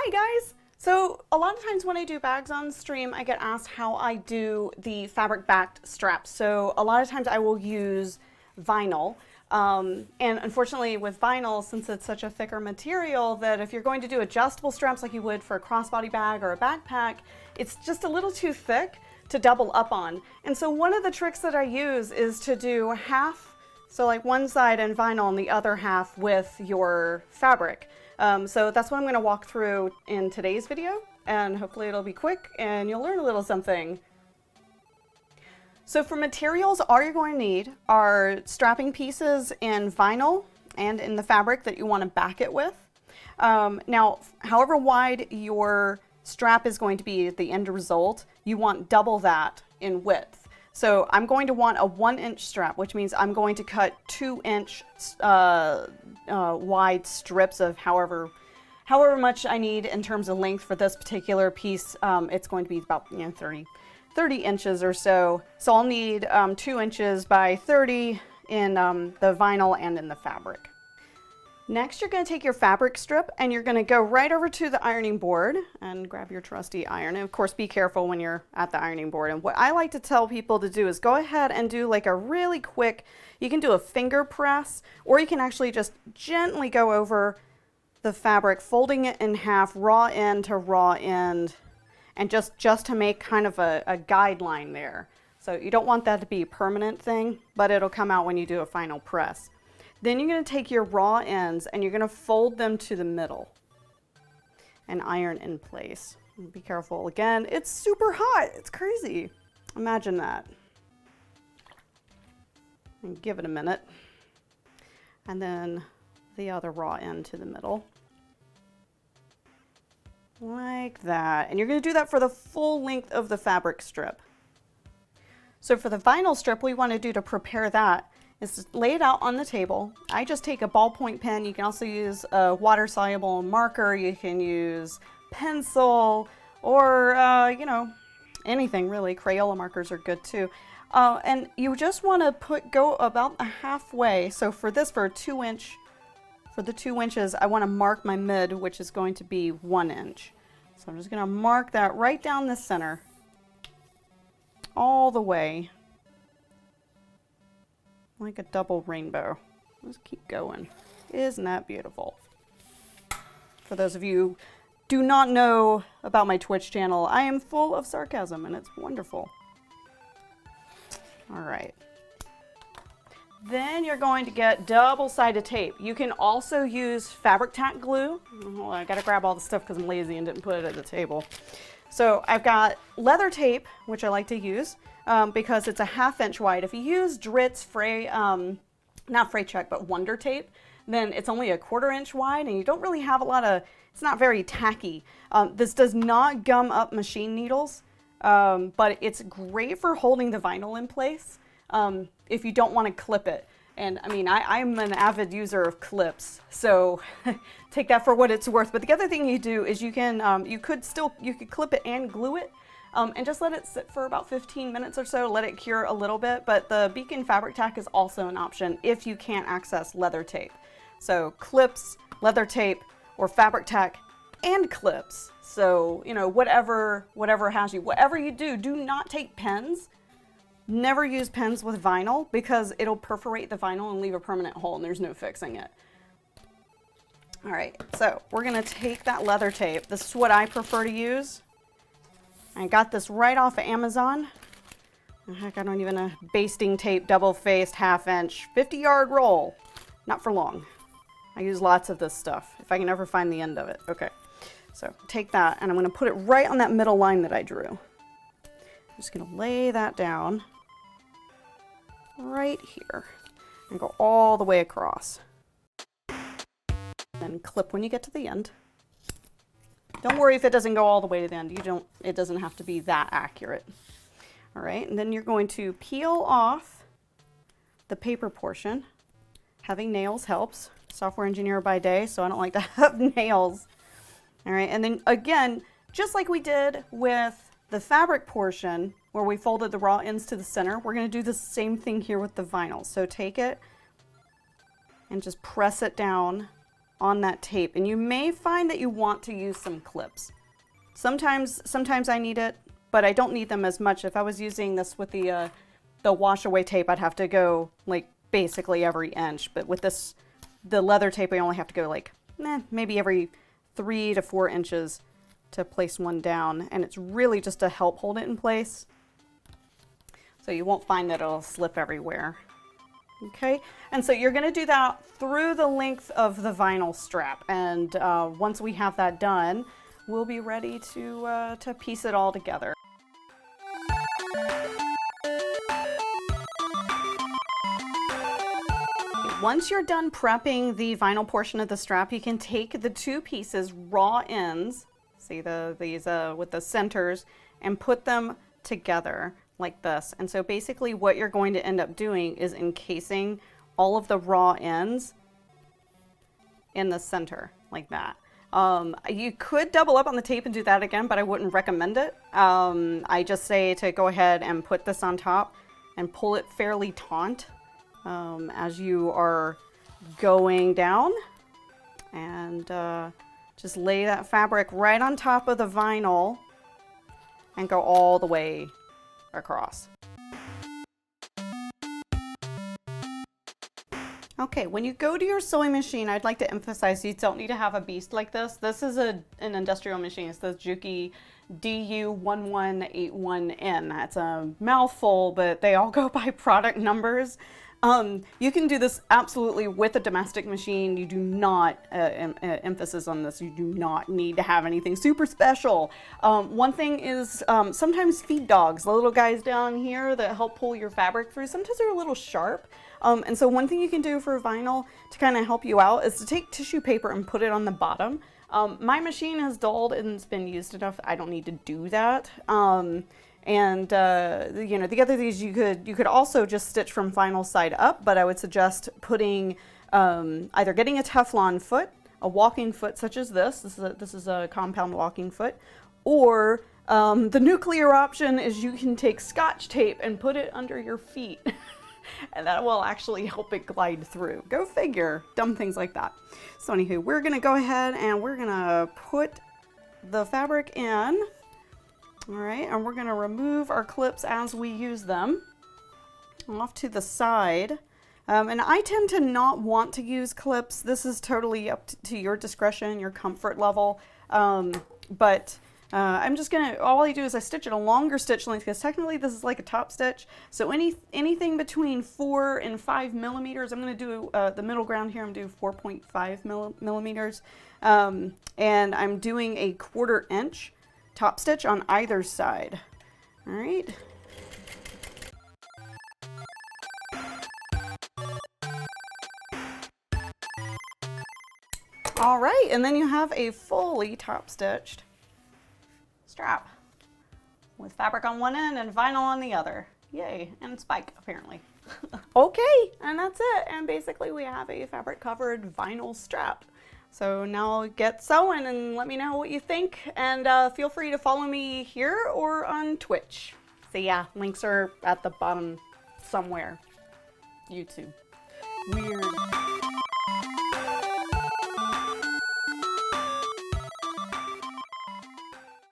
Hi guys! So a lot of times when I do bags on stream, I get asked how I do the fabric backed straps. So a lot of times I will use vinyl. And unfortunately with vinyl, since it's such a thicker material, that if you're going to do adjustable straps like you would for a crossbody bag or a backpack, it's just a little too thick to double up on. And so one of the tricks that I use is to do half, so like one side in vinyl and the other half with your fabric. So that's what I'm going to walk through in today's video, and hopefully it'll be quick and you'll learn a little something. So for materials, all you're going to need are strapping pieces in vinyl and in the fabric that you want to back it with. Now, however wide your strap is going to be at the end result, you want double that in width. So I'm going to want a 1-inch strap, which means I'm going to cut 2-inch wide strips of however much I need in terms of length for this particular piece. It's going to be about 30 inches or so. So I'll need 2 inches by 30 in the vinyl and in the fabric. Next, you're going to take your fabric strip and you're going to go right over to the ironing board and grab your trusty iron. And of course, be careful when you're at the ironing board. And what I like to tell people to do is go ahead and do like a really quick, you can do a finger press, or you can actually just gently go over the fabric, folding it in half, raw end to raw end, and just to make kind of a guideline there. So you don't want that to be a permanent thing, but it'll come out when you do a final press. Then you're going to take your raw ends and you're going to fold them to the middle and iron in place. Be careful. Again, it's super hot. It's crazy. Imagine that. And give it a minute. And then the other raw end to the middle. Like that. And you're going to do that for the full length of the fabric strip. So for the vinyl strip, what we want to do to prepare that is lay it out on the table. I just take a ballpoint pen. You can also use a water-soluble marker. You can use pencil or, you know, anything really. Crayola markers are good too. And you just want to go about halfway. So for this, for the 2 inches, I want to mark my mid, which is going to be 1 inch. So I'm just going to mark that right down the center, all the way. Like a double rainbow. Let's keep going. Isn't that beautiful? For those of you who do not know about my Twitch channel, I am full of sarcasm and it's wonderful. All right. Then you're going to get double-sided tape. You can also use fabric tack glue. Oh, I gotta grab all the stuff because I'm lazy and didn't put it at the table. So I've got leather tape, which I like to use. Because it's a 1/2 inch wide. If you use Dritz not Fray Check, but Wonder Tape, then it's only a 1/4 inch wide and you don't really have a lot of, it's not very tacky. This does not gum up machine needles, but it's great for holding the vinyl in place if you don't want to clip it. And I mean, I'm an avid user of clips, so take that for what it's worth. But the other thing you do is you can, you could clip it and glue it. And just let it sit for about 15 minutes or so, let it cure a little bit. But the Beacon fabric tack is also an option if you can't access leather tape. So clips, leather tape, or fabric tack and clips. So, you know, whatever has you. Whatever you do, do not take pens. Never use pens with vinyl because it'll perforate the vinyl and leave a permanent hole and there's no fixing it. All right, so we're gonna take that leather tape. This is what I prefer to use. I got this right off of Amazon. Heck, I don't even know. Basting tape, double-faced, 1/2 inch, 50-yard roll. Not for long. I use lots of this stuff, if I can ever find the end of it. Okay, so take that, and I'm going to put it right on that middle line that I drew. I'm just going to lay that down right here and go all the way across. Then clip when you get to the end. Don't worry if it doesn't go all the way to the end. It doesn't have to be that accurate. All right, and then you're going to peel off the paper portion. Having nails helps. Software engineer by day, so I don't like to have nails. All right, and then again, just like we did with the fabric portion, where we folded the raw ends to the center, we're gonna do the same thing here with the vinyl. So take it and just press it down on that tape. And you may find that you want to use some clips. Sometimes I need it, but I don't need them as much. If I was using this with the wash away tape, I'd have to go like basically every inch. But with this, the leather tape, I only have to go like maybe every 3 to 4 inches to place one down. And it's really just to help hold it in place. So you won't find that it'll slip everywhere. Okay, and so you're going to do that through the length of the vinyl strap. And once we have that done, we'll be ready to piece it all together. Once you're done prepping the vinyl portion of the strap, you can take the 2 pieces, raw ends, see these with the centers, and put them together like this. And so basically what you're going to end up doing is encasing all of the raw ends in the center like that. You could double up on the tape and do that again, but I wouldn't recommend it. I just say to go ahead and put this on top and pull it fairly taut as you are going down, and just lay that fabric right on top of the vinyl and go all the way across. Okay, when you go to your sewing machine, I'd like to emphasize you don't need to have a beast like this. This is an industrial machine. It's the Juki DU-1181N. That's a mouthful, but they all go by product numbers. You can do this absolutely with a domestic machine. You do not, emphasis on this, you do not need to have anything super special. One thing is sometimes feed dogs, the little guys down here that help pull your fabric through, sometimes they're a little sharp. And so one thing you can do for vinyl to kind of help you out is to take tissue paper and put it on the bottom. My machine has dulled and it's been used enough. I don't need to do that. You know, the other things you could also just stitch from vinyl side up, but I would suggest putting either getting a Teflon foot, a walking foot such as this. This is a compound walking foot, or the nuclear option is you can take Scotch tape and put it under your feet. And that will actually help it glide through. Go figure, dumb things like that. So anywho, we're gonna go ahead and we're gonna put the fabric in. All right, and we're gonna remove our clips as we use them off to the side. And I tend to not want to use clips. This is totally up to your discretion, your comfort level. I'm just gonna, all I do is I stitch it a longer stitch length, because technically this is like a top stitch. So anything between 4 and 5 millimeters, I'm gonna do the middle ground here, I'm gonna do 4.5 millimeters. And I'm doing a 1/4 inch top stitch on either side. All right. All right, and then you have a fully top stitched strap with fabric on one end and vinyl on the other. Yay, and spike apparently. Okay, and that's it. And basically we have a fabric covered vinyl strap. So now get sewing and let me know what you think, and feel free to follow me here or on Twitch. So yeah, links are at the bottom somewhere. YouTube. Weird.